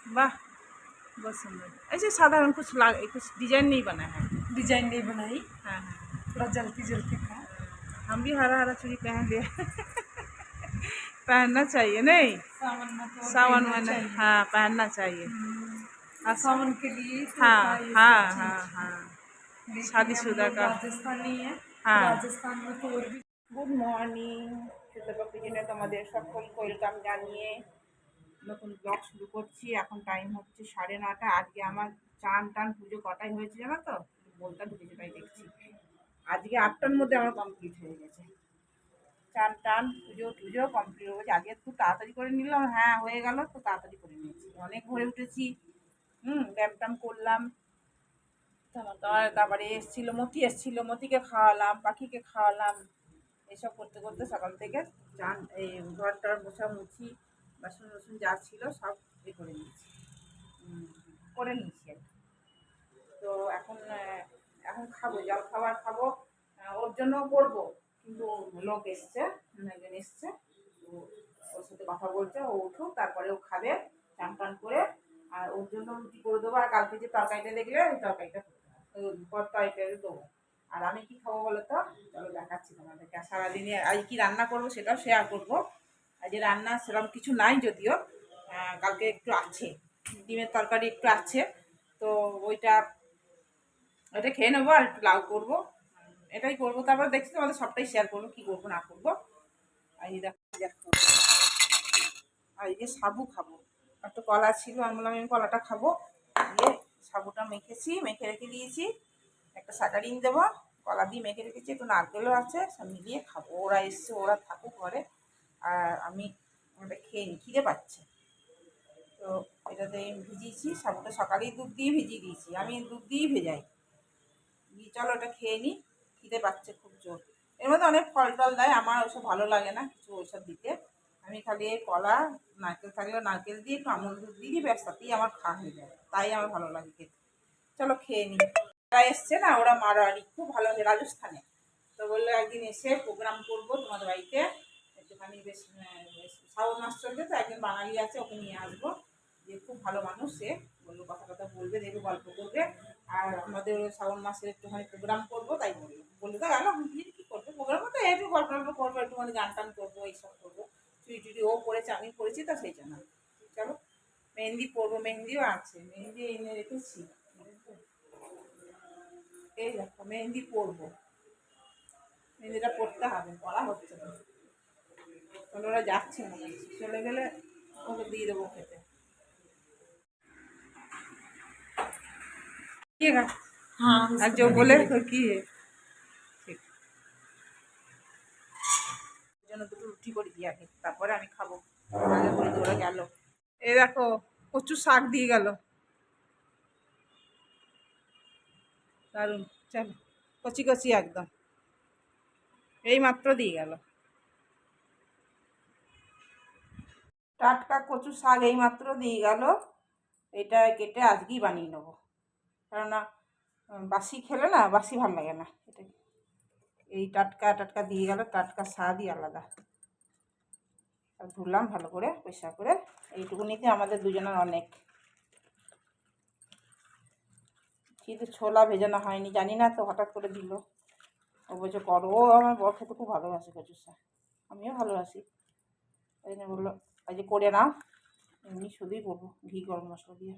वाह, बहुत सुंदर। ऐसे साधारण कुछ डिजाइन नहीं बना है। डिजाइन नहीं बनाई। हाँ हाँ, थोड़ा जलती जलती था। हम भी हरा हरा चूड़ी पहन लिया। पहनना चाहिए नहीं, सावन में तो सावन पहनना में चाहिए। हाँ पहनना चाहिए। हाँ सावन के लिए तो था हाँ ये हाँ सब हाँ चीज। हाँ, लेकिन हम शादीशुदा लोग का। राजस्थानी है। हाँ, राजस्थान में तो और भी। গুড মর্নিং সুতপা কিচেনে তোমাদের সকলকে ওয়েলকাম জানিয়ে নতুন ব্লগ শুরু করছি। এখন টাইম হচ্ছে 9:30। আজকে আমার চান টান পুজো কটাই হয়েছে জানো তো, বলতে ঢুকেছে তাই দেখছি। আজকে 8টার মধ্যে আমার কমপ্লিট হয়ে গেছে। চান টান পুজো টুজো কমপ্লিট হয়ে গেছে। আজকে খুব তাড়াতাড়ি করে নিলাম, হ্যাঁ হয়ে গেল তো, তাড়াতাড়ি করে নিয়েছি। অনেক ভোরে উঠেছি, ব্যায়াম ট্যাম করলাম। তারপরে এসছিল মতিকে খাওয়ালাম, পাখিকে খাওয়ালাম। এসব করতে করতে সকাল থেকে চান এই ঘরটার মোছামুছি বাসন বাসন যা ছিল সব করে নিয়েছি, করে নিয়েছি আর কি। তো এখন খাবো, জল খাবার খাবো। ওর জন্যও করবো, কিন্তু লোক এসছে, একজন এসছে, তো ওর সাথে কথা বলছে। ও উঠুক, তারপরে ও খাবে চান টান করে। আর ওর জন্য রুটি করে দেবো। আর কালকে যে তরকারিটা দেখলে ওই তরকারিটা তরকারিটা দেবো। আর আমি কি খাবো বলো তো, চলো দেখাচ্ছি তোমাদেরকে। সারাদিনে আজ কি রান্না করবো সেটাও শেয়ার করবো। আজ রান্না সেরকম কিছু নাই যদিও, কালকে একটু আছে, ডিমের তরকারি একটু আছে, তো ওইটা খেয়ে নেবো। আর একটু লাউ করবো, এটাই করবো। তারপরে দেখছি তোমাদের সবটাই শেয়ার করবো, কী করবো না করবো। আর এই দেখো দেখো, আর এই যে সাবু খাবো। একটা কলা ছিল, আমি বললাম আমি কলাটা খাবো। দিয়ে সাবুটা মেখে রেখে দিয়েছি। একটা স্যাকারিন দেবো, কলা দিয়ে মেখে রেখেছি, একটু নারকেলও আছে, সব মিলিয়ে খাবো। ওরা এসছে, ওরা থাকুক ঘরে, আর আমি ওটা খেয়ে নিই, খিদে পাচ্ছে। তো এটাতে ভিজিয়েছি সাবুটা, সকালেই দুধ দিয়ে ভিজিয়ে দিয়েছি। আমি দুধ দিয়েই ভেজাই। চলো ওটা খেয়ে নিই, খিদে পাচ্ছে খুব জোর। এর মধ্যে অনেক ফল টল দেয়, আমার ওসব ভালো লাগে না কিছু ওইসব দিতে। আমি খালি কলা, নারকেল থাকলে নারকেল দিয়ে একটু আমুল দুধ দিয়ে ব্যাস, তাতেই আমার খাওয়া হয়ে যায়, তাই আমার ভালো লাগে খেতে। চলো খেয়ে নিই। ওরা এসছে না, ওরা মারোয়ারি, খুব ভালো লাগে রাজস্থানে। তো বললো একদিন এসে প্রোগ্রাম করবো তোমাদের বাড়িতে একটুখানি, বেশ শ্রাবণ মাস চলছে তো, একজন বাঙালি আছে, ওকে নিয়ে আসবো। যে খুব ভালো মানুষ, সে বললো কথা কথা বলবে, দেখবে গল্প করবে। আর আমাদের শ্রাবণ মাসের একটুখানি প্রোগ্রাম করবো, তাই বললো তো গেল। কী করবে প্রোগ্রাম, তো একটু গল্প টল্প করবো, একটুখানি গান টান করবো, এইসব করবো। চুরি টুরি ও করেছে, আমি করেছি, তো সেই জন্য। চলো মেহেন্দি পরবো, মেহেন্দিও আছে, মেহেন্দি এনে রেখেছি। এই দেখো মেহেন্দি পরবো, মেহেন্দিটা পরতে হবে, পড়া হচ্ছে না। তাহলে ওরা যাচ্ছে না, চলে গেলে ওকে দিয়ে দেবো খেতে। কি है हाँ আর उसको जो दीदी बोले के तो কি है ঠিক। জন্য দুটো রুটি করে দিয়ে আগে, তারপরে আমি খাবো। আগে করে দিয়ে ওরা গেল। এই দেখো কচু শাক দিয়ে গেল, দারুণ। চলো কচি কচি একদম, এই মাত্র দিয়ে গেল। টাটকা কচু শাক এই মাত্র দিয়ে গেল। এটা কেটে আজকেই বানিয়ে নেবো, কেননা বাসি খেলে না, বাসি ভালো লাগে না। এটা এই টাটকা টাটকা দিয়ে গেল, টাটকা স্বাদই আলাদা। আর ধুলাম ভালো করে পরিষ্কার করে, এইটুকুনিতে আমাদের দুজনের অনেক। কিন্তু ছোলা ভেজানো হয়নি, জানি না তো, হঠাৎ করে দিল। ও বলছে করো, ও আমার বর খেতে খুব ভালোবাসে কচু শাক, আমিও ভালোবাসি। ওই জন্য বললো ওই যে করে নাও, এমনি শুধুই করবো ঘি গরম মশলা দিয়ে।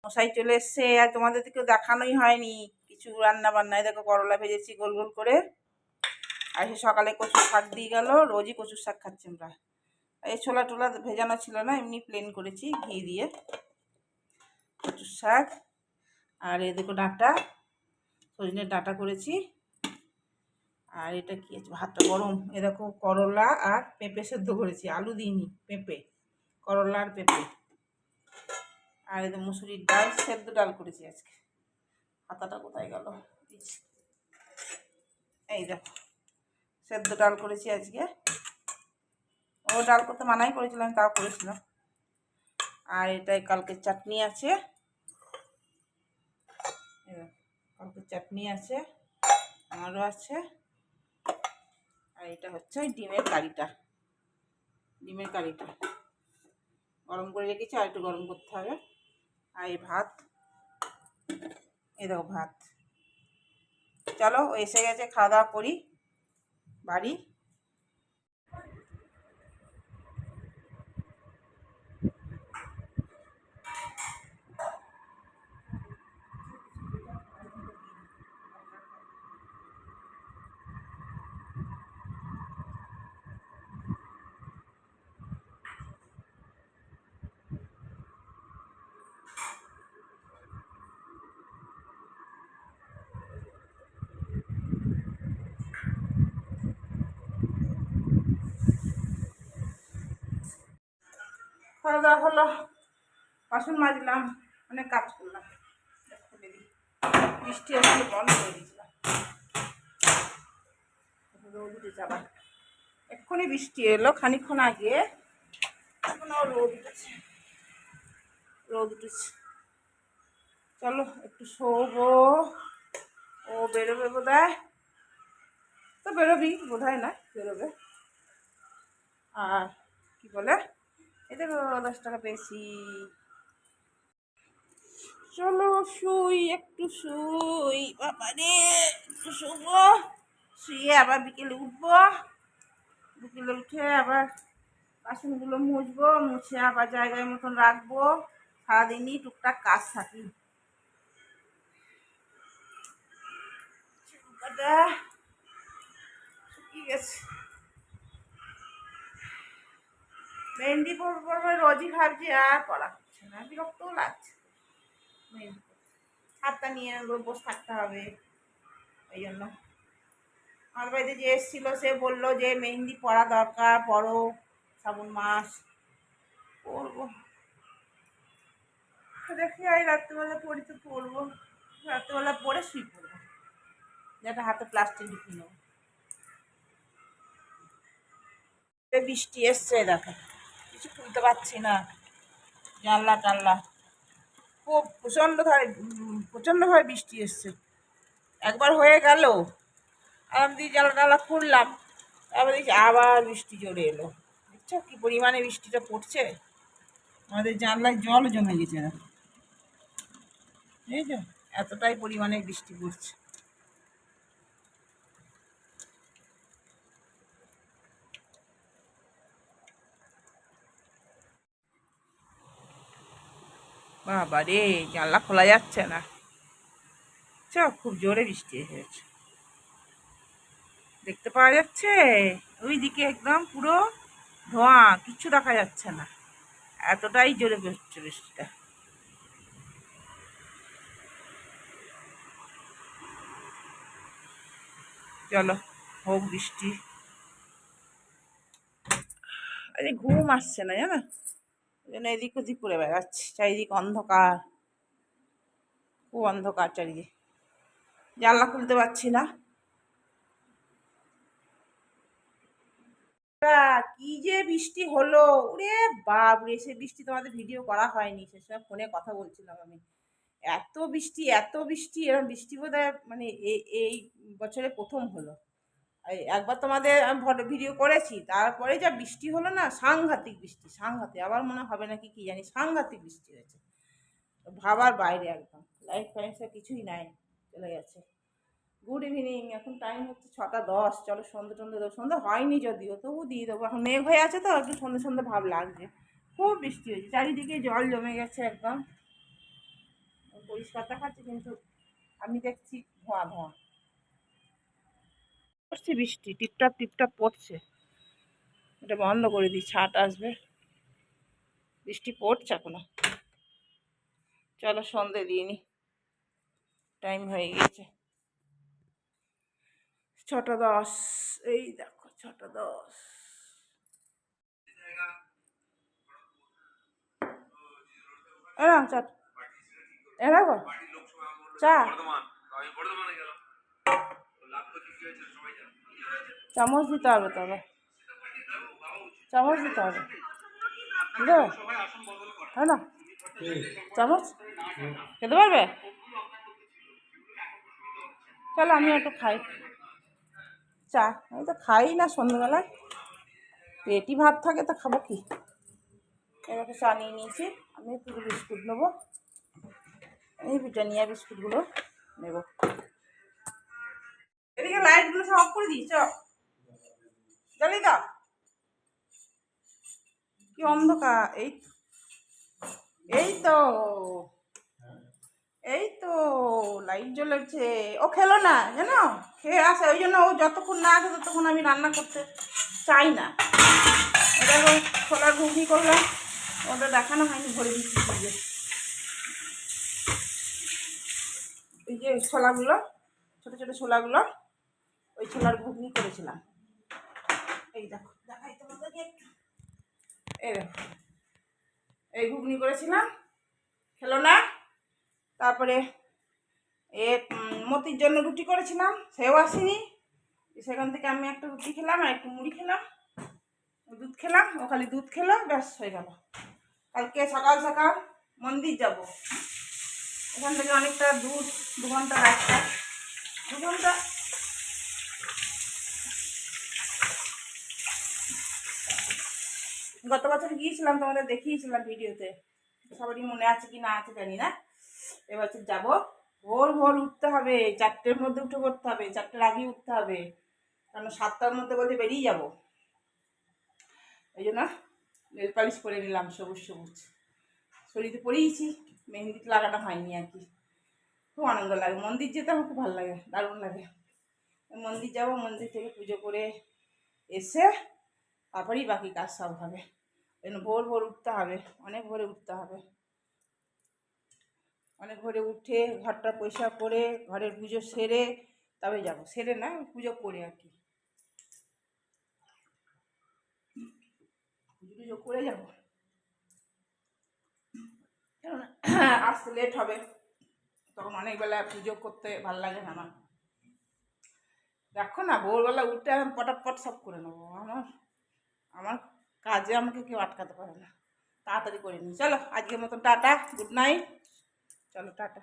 মশাই চলে এসছে, আর তোমাদের দিকেও দেখানোই হয়নি কিছু রান্না বান্নায়। দেখো করলা ভেজেছি গোল গোল করে, আর সে সকালে কচুর শাক দিয়ে গেল। রোজই কচুর শাক খাচ্ছি আমরা। এই ছোলা টোলা ভেজানো ছিল না, এমনি প্লেন করেছি ঘি দিয়ে কচুর শাক। আর এই দেখো ডাঁটা, সজনের ডাঁটা করেছি। আর এটা কি আছে, ভাতটা গরম। এ দেখো করলা আর পেঁপে সেদ্ধ করেছি, আলু দিইনি, পেঁপে, করলা আর পেঁপে। আর এই মুসুরির ডাল, সেদ্ধ ডাল করেছি আজকে। পাতাটা কোথায় গেল, এই দেখো সেদ্ধ ডাল করেছি আজকে। ও ডাল করতে মানাই করেছিলাম, তাও করেছিলাম। আর এটাই কালকের চাটনি আছে, কালকের চাটনি আছে, আমারও আছে। আর এটা হচ্ছে ডিমের কারিটা, ডিমের কারিটা। গরম করে রেখেছি, আর একটু গরম করতে হবে। আর এই ভাত, এই দেখো ভাত। চলো এসে গেছে, খাওয়া দাওয়া করি বাড়ি। খাওয়া দাওয়া হলো, বাসন মাজলাম, অনেক কাজ করলাম। বৃষ্টি আসলে বন্ধ করে দিয়েছিলাম, রোদ উঠেছে আবার। এক্ষুনি বৃষ্টি এলো খানিকক্ষণ আগে, এখন আবার রোদ উঠেছে, রোদ উঠেছে। চলো একটু শোবো। ও বেরোবে বোধ হয়, তো বেরোবি বোধ হয়, না বেরোবে। আর কি বলে, এই দেখো 10 টাকা পেয়েছি। চলো শুই, একটু শুই বাবা রে, একটু শোবো, শুয়ে আবার বিকেলে উঠবো। বিকেলে উঠে আবার বাসনগুলো মুছবো, মুছে আবার জায়গায় মতন রাখবো। সারাদিনই টুকটাক কাজ থাকি। চুলকাটা শুকিয়ে গেছে। মেহেন্দি পরবো রোজই ভাবছি, আর করা হচ্ছে না, বিরক্তও লাগছে। মেহেন্দি হাতটা নিয়ে বসে থাকতে হবে, এই জন্য। আমার বাড়িতে যে এসেছিলো সে বললো যে মেহেন্দি পরা দরকার, পরো, শ্রাবণ মাস পরবো। দেখি এই রাত্রিবেলা পড়ি তো পরবো, রাত্রিবেলা পরে শুই পড়বো, যেটা হাতে প্লাস্টিক ঢুকিয়ে নেবো। বৃষ্টি এসছে দেখো, কিছু খুলতে পারছি না, জানলা টানলা খুব প্রচণ্ডভাবে বৃষ্টি এসছে। একবার হয়ে গেল, আর আমি দিয়ে জানলা টানলা খুললাম, তারপর দেখছি আবার বৃষ্টি জোরে এলো। দেখছো কি পরিমাণে বৃষ্টিটা পড়ছে, আমাদের জানলায় জল জমে গেছে না, বুঝেছো, এতটাই পরিমাণে বৃষ্টি পড়ছে। বাবা রে, জানলা খোলা যাচ্ছে না, খুব জোরে বৃষ্টি এসেছে, দেখতে পাওয়া যাচ্ছে ওই দিকে একদম পুরো ধোঁয়া, কিচ্ছু দেখা যাচ্ছে না, এতটাই জোরে পড়ছে বৃষ্টিটা। চলো হোক বৃষ্টি। আরে ঘুম আসছে না জানো, ওই জন্য এদিক ওদিক করে বেড়াচ্ছি, চারিদিক অন্ধকার, খুব অন্ধকার চারিদিকে, জানলা খুলতে পারছি না। কি যে বৃষ্টি হলো, ওরে বাপরে, সে বৃষ্টি তোমাদের ভিডিও করা হয়নি, সে সময় ফোনে কথা বলছিলাম আমি। এত বৃষ্টি, এত বৃষ্টি, এরকম বৃষ্টি বোধহয় মানে এই বছরে প্রথম হলো। একবার তোমাদের আমি ভিডিও করেছি, তারপরে যা বৃষ্টি হলো না, সাংঘাতিক বৃষ্টি, সাংঘাতিক, আবার মনে হবে নাকি কি জানি, সাংঘাতিক বৃষ্টি হয়েছে, ভাবার বাইরে একদম। লাইফ টাইমসে কিছুই নাই, চলে গেছে। গুড ইভিনিং, এখন টাইম হচ্ছে 6টা 10। চলো সন্ধ্যে টন্ধে দেবো, সন্ধ্যে হয়নি যদিও, তবু দিয়ে দেবো, এখন মেঘ হয়ে আছে তো একটু সন্ধ্যে সন্ধ্যে ভাব লাগছে। খুব বৃষ্টি হয়েছে, চারিদিকে জল জমে গেছে একদম, পরিষ্কার দেখাচ্ছে কিন্তু আমি দেখছি ধোঁয়া ধোঁয়া পড়ছে, বৃষ্টি টিপটাপ টিপটাপ পড়ছে। এটা বন্ধ করে দিই, ছাট আসবে, বৃষ্টি পড়ছে এখনো। চলো সন্ধে দিয়ে নি, টাইম হয়ে গেছে 6টা 10। এই দেখো 6টা 10। এরকম চা এরকম চা, চামচ দিতে হবে, তবে চামচ দিতে হবে, বুঝলে, হয় না চামচ খেতে পারবে। চলো আমি একটু খাই চা, আমি তো খাই না সন্ধ্যেবেলায়, পেটি ভাত থাকে তো খাবো কি। এবারে চা নিয়ে নিয়েছি, আমি একটু বিস্কুট নেবো, এই ব্রিটানিয়া বিস্কুটগুলো নেব। এদিকে লাইটগুলো সব অফ করে দিই, জ্বালিয়ে দাও, কি অন্ধকার। এই তো এই তো লাইট জ্বলেছে। ও খেলো না জানো, খেয়ে আসে, ওই জন্য ও যতক্ষণ না আসে ততক্ষণ আমি রান্না করতে চাই না। এটা ছোলার ঘুগনি করলাম, ওটা দেখানো হয়নি, ভরে দিচ্ছি ফ্রিজে। এই যে ছোলাগুলো, ছোটো ছোটো ছোলাগুলো, ওই ছোলার ঘুগনি করেছিলাম। এই দেখো, দেখাই তোমাদেরকে একটু, এই দেখো, এই ঘুগনি করেছিলাম, খেলো না। তারপরে মতির জন্য রুটি করেছিলাম, সেও আসেনি, সেখান থেকে আমি একটা রুটি খেলাম আর একটু মুড়ি খেলাম, দুধ খেলাম, ও খালি দুধ খেলো, ব্যাস হয়ে গেল। কালকে সকাল সকাল মন্দির যাব, এখান থেকে অনেকটা দূর, 2 ঘন্টা রাস্তা, 2 ঘন্টা। গত বছর গিয়েছিলাম, তোমাদের দেখিয়েছিলাম ভিডিওতে, সবারই মনে আছে কি না আছে জানি না। এবছর যাবো, ভোর ভোর উঠতে হবে, 4টের মধ্যে উঠে পড়তে হবে, 4টের আগেই উঠতে হবে, কারণ 7টার মধ্যে বলতে বেরিয়ে যাব। এই জন্য নেল পালিশ করে নিলাম সবুজ সবুজ, শরীরে পরেইছি, মেহেন্দি লাগানো হয়নি আর কি। খুব আনন্দ লাগে, মন্দির যেতে আমার খুব ভালো লাগে, দারুণ লাগে। মন্দির যাব, মন্দির থেকে পুজো করে এসে তারপরেই বাকি কাজ সব হবে। এই জন্য ভোর ভোর উঠতে হবে, অনেক ভোরে উঠতে হবে, অনেক ভোরে উঠে ঘরটা পরিষ্কার করে ঘরের পুজো সেরে তবে যাব, সেরে না পুজো করে আর কি, পুজো করে যাব, কেননা আসতে লেট হবে, তখন অনেক বেলা পুজো করতে ভালো লাগে না আমার। দেখো না, ভোরবেলা উঠে আমি পটাপট সব করে নেবো, আমার কাজে আমাকে কেউ আটকাতে পারে না, তাড়াতাড়ি করে নিই। চলো আজকের মতন টাটা, গুড নাইট, চলো টাটা।